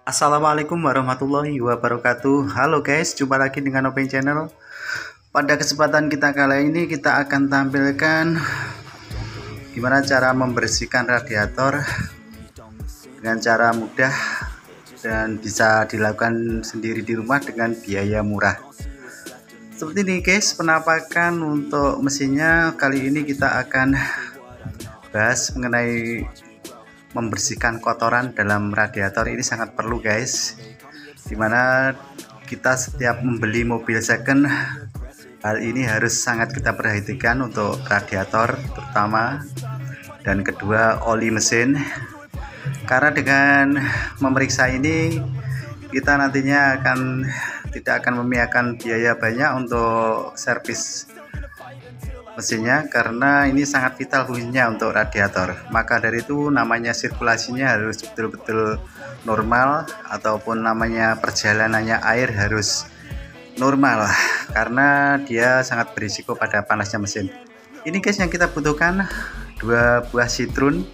Assalamualaikum warahmatullahi wabarakatuh. Halo guys, jumpa lagi dengan Openg Channel. Pada kesempatan kita kali ini kita akan tampilkan gimana cara membersihkan radiator dengan cara mudah dan bisa dilakukan sendiri di rumah dengan biaya murah. Seperti ini guys, penampakan untuk mesinnya. Kali ini kita akan bahas mengenai membersihkan kotoran dalam radiator. Ini sangat perlu guys, dimana kita setiap membeli mobil second, hal ini harus sangat kita perhatikan untuk radiator terutama, dan kedua oli mesin, karena dengan memeriksa ini kita nantinya tidak akan memiakan biaya banyak untuk servis mesinnya, karena ini sangat vital fungsinya untuk radiator. Maka dari itu namanya sirkulasinya harus betul-betul normal, ataupun namanya perjalanannya air harus normal, karena dia sangat berisiko pada panasnya mesin. Ini guys yang kita butuhkan 2 buah sitrun.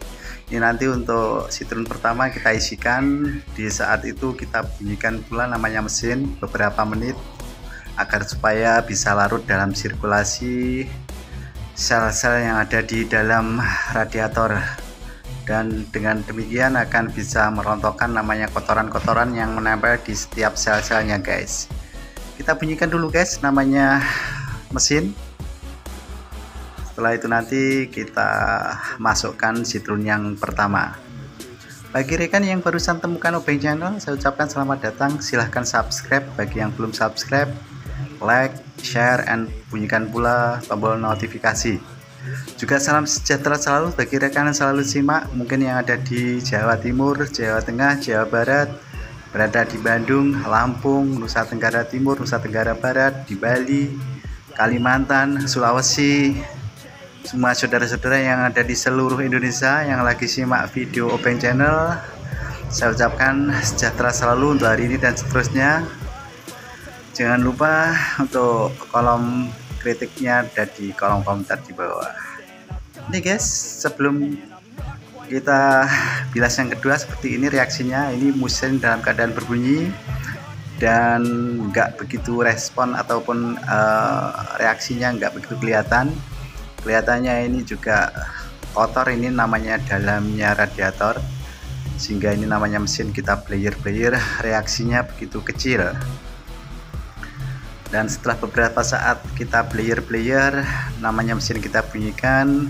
Ini nanti untuk sitrun pertama kita isikan, di saat itu kita bunyikan pula namanya mesin beberapa menit agar supaya bisa larut dalam sirkulasi sel-sel yang ada di dalam radiator, dan dengan demikian akan bisa merontokkan namanya kotoran-kotoran yang menempel di setiap sel-selnya guys. Kita bunyikan dulu guys namanya mesin. Setelah itu nanti kita masukkan sitrun yang pertama. Bagi rekan yang barusan temukan Openg Channel, saya ucapkan selamat datang. Silahkan subscribe bagi yang belum subscribe, like, share, and bunyikan pula tombol notifikasi. Juga salam sejahtera selalu bagi rekan yang selalu simak, mungkin yang ada di Jawa Timur, Jawa Tengah, Jawa Barat, berada di Bandung, Lampung, Nusa Tenggara Timur, Nusa Tenggara Barat, di Bali, Kalimantan, Sulawesi, semua saudara-saudara yang ada di seluruh Indonesia yang lagi simak video Openg Channel, saya ucapkan sejahtera selalu untuk hari ini dan seterusnya. Jangan lupa untuk kolom kritiknya ada di kolom komentar di bawah. Ini guys, sebelum kita bilas yang kedua, seperti ini reaksinya. Ini mesin dalam keadaan berbunyi dan nggak begitu respon, ataupun reaksinya nggak begitu kelihatan. Kelihatannya ini juga kotor, ini namanya dalamnya radiator, sehingga ini namanya mesin kita player, reaksinya begitu kecil. Dan setelah beberapa saat kita player, namanya mesin kita bunyikan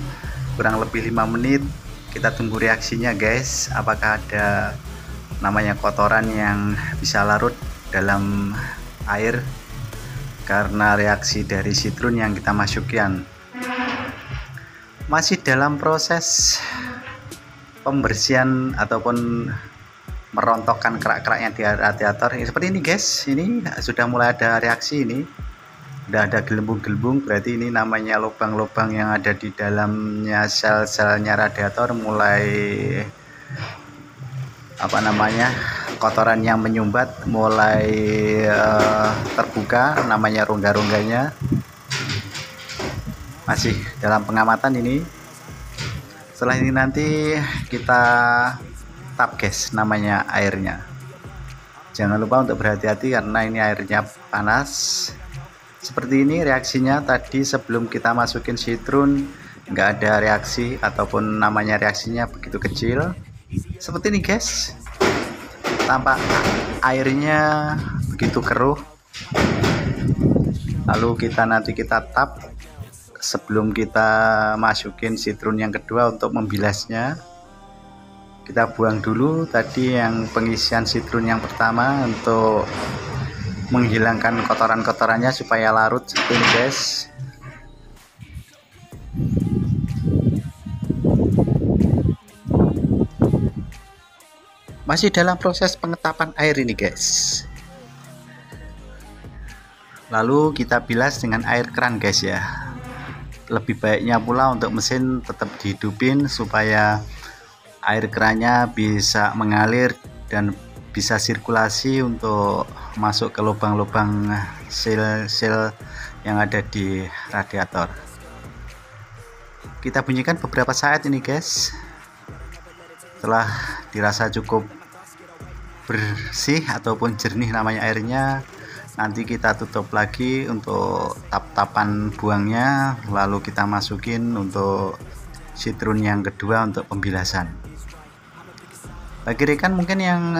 kurang lebih 5 menit. Kita tunggu reaksinya guys, apakah ada namanya kotoran yang bisa larut dalam air karena reaksi dari sitrun yang kita masukkan. Masih dalam proses pembersihan ataupun merontokkan kerak-kerak yang di radiator. Seperti ini guys, ini sudah mulai ada reaksi, ini sudah ada gelembung-gelembung, berarti ini namanya lubang-lubang yang ada di dalamnya sel-selnya radiator mulai kotoran yang menyumbat mulai terbuka, namanya rongga-rongganya. Masih dalam pengamatan ini. Setelah ini nanti kita tap gas namanya airnya. Jangan lupa untuk berhati-hati karena ini airnya panas. Seperti ini reaksinya tadi sebelum kita masukin sitrun, nggak ada reaksi, ataupun namanya reaksinya begitu kecil. Seperti ini guys, tampak airnya begitu keruh. Lalu nanti kita tap sebelum kita masukin sitrun yang kedua untuk membilasnya. Kita buang dulu tadi yang pengisian sitrun yang pertama untuk menghilangkan kotoran-kotorannya supaya larut seperti ini guys. Masih dalam proses pengetapan air ini guys. Lalu kita bilas dengan air keran guys ya. Lebih baiknya pula untuk mesin tetap dihidupin supaya air kerannya bisa mengalir dan bisa sirkulasi untuk masuk ke lubang-lubang sel-sel yang ada di radiator. Kita bunyikan beberapa saat ini guys. Setelah dirasa cukup bersih ataupun jernih namanya airnya, nanti kita tutup lagi untuk tap-tapan buangnya, lalu kita masukin untuk citron yang kedua untuk pembilasan. Bagi rekan mungkin yang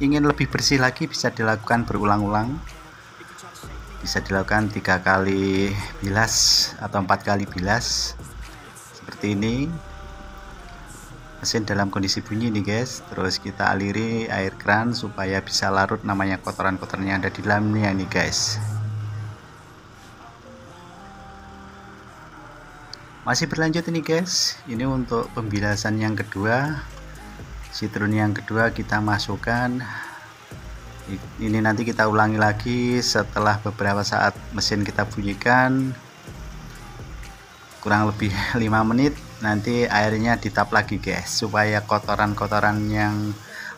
ingin lebih bersih lagi, bisa dilakukan berulang-ulang, bisa dilakukan 3 kali bilas atau 4 kali bilas seperti ini. Mesin dalam kondisi bunyi nih guys, terus kita aliri air keran supaya bisa larut namanya kotoran-kotoran yang ada di dalamnya nih guys. Masih berlanjut ini guys, ini untuk pembilasan yang kedua. Citron yang kedua kita masukkan. Ini nanti kita ulangi lagi setelah beberapa saat mesin kita bunyikan, kurang lebih 5 menit. Nanti airnya ditap lagi guys, supaya kotoran-kotoran yang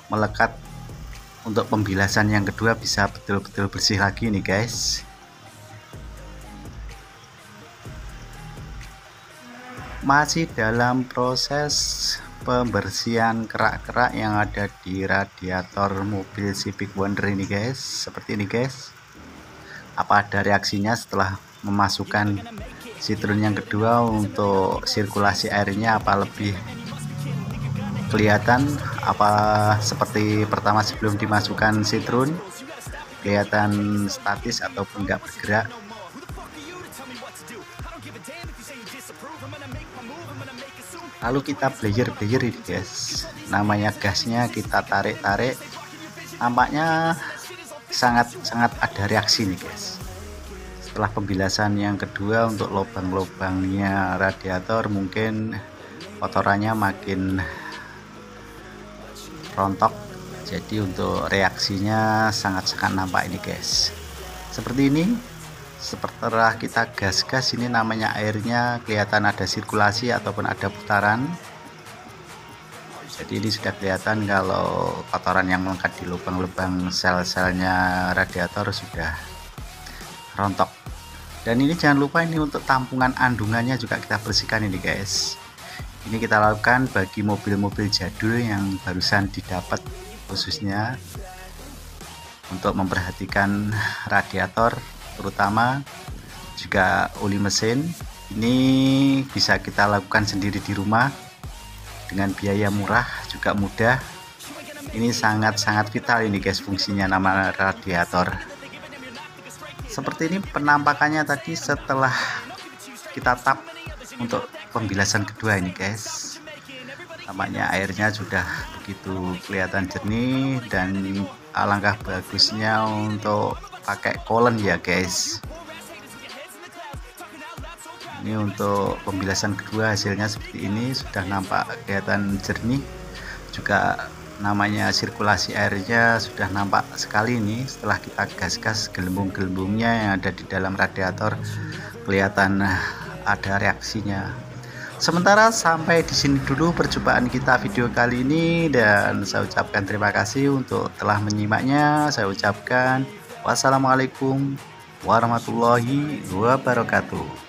melekat untuk pembilasan yang kedua bisa betul-betul bersih lagi nih guys. Masih dalam proses pembersihan kerak-kerak yang ada di radiator mobil Civic Wonder ini guys, seperti ini guys. Apa ada reaksinya setelah memasukkan citron yang kedua? Untuk sirkulasi airnya apa lebih kelihatan, apa seperti pertama sebelum dimasukkan citron, kelihatan statis ataupun enggak bergerak? Lalu kita blayer ini guys, namanya gasnya kita tarik-tarik, nampaknya sangat ada reaksi nih guys. Setelah pembilasan yang kedua untuk lubang-lubangnya radiator, mungkin kotorannya makin rontok, jadi untuk reaksinya sangat nampak ini guys. Seperti ini. Setelah kita gas ini namanya airnya kelihatan ada sirkulasi ataupun ada putaran. Jadi ini sudah kelihatan kalau kotoran yang melekat di lubang-lubang sel-selnya radiator sudah rontok. Dan ini jangan lupa ini untuk tampungan andungannya juga kita bersihkan ini guys. Ini kita lakukan bagi mobil-mobil jadul yang barusan didapat, khususnya untuk memperhatikan radiator, terutama juga oli mesin. Ini bisa kita lakukan sendiri di rumah dengan biaya murah juga mudah. Ini sangat vital ini guys fungsinya nama radiator. Seperti ini penampakannya tadi setelah kita tap untuk pembilasan kedua ini guys. Tampaknya airnya sudah begitu kelihatan jernih, dan alangkah bagusnya untuk pakai kolen ya guys. Ini untuk pembilasan kedua hasilnya seperti ini, sudah nampak kelihatan jernih, juga namanya sirkulasi airnya sudah nampak sekali ini. Setelah kita gas gelembung-gelembungnya yang ada di dalam radiator kelihatan ada reaksinya. Sementara sampai di sini dulu perjumpaan kita video kali ini, dan saya ucapkan terima kasih untuk telah menyimaknya. Saya ucapkan wassalamualaikum warahmatullahi wabarakatuh.